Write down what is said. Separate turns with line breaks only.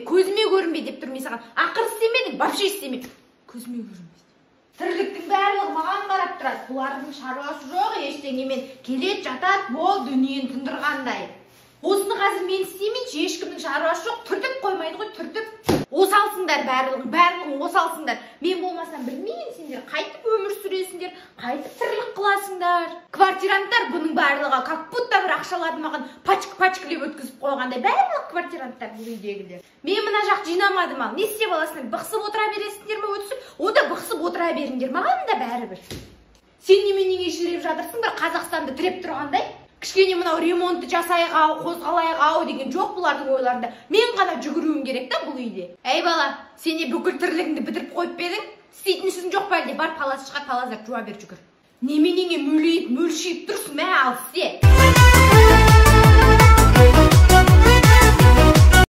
көзіме көрінбе деп тұр мен саған. Ақыр істемедің, вообще істеме. Көзіме көрінбе. Тірліктің барлығы маған қарап тұрады. Бұлардың шаруасы жоқ, ештеңемен келет, жатат, бол дүниені тындырғандай. Осыны қазір мен істемейінші, ешкімнің шаруасы жоқ, түртіп қоймайды ғой, түртіп. Осалсыңдар барлығын осалсыңдар. Мен болмасам білмейін, сендер қайтып өмір сүресіңдер, қайтып тірлік қыласыңдар. Квартиранттар бұның барлығы, как будто бір ақшаларды маған пачкілеп өткізіп қойғандай, барлық квартиранттар бұл үйдегілер. Мен мына жақ жинамадым ал, не істеп аласыңдар, бықсып отыра бересіңдер ме өтсіп, ода бықсып отыра беріңдер, маған да бәрібір. Сен неменеге жүріп жатырсың, бір Қазақстанды тіреп тұрғандай? Кішкене мынау ремонтты жасайық ау, қозғалайық ау деген жоқ бұлардың ойларында. Мен ғана жүгіруім керек та бұл үйде. Әй бала, сен не бүкіл тірлігіңді бітіріп қойып едің? Істейтін ішің жоқ па әлде? Бар палас шығар, палаздар жуа бер жүгір. Неменеңе мөлшиіп тұрсың, мә ал істе.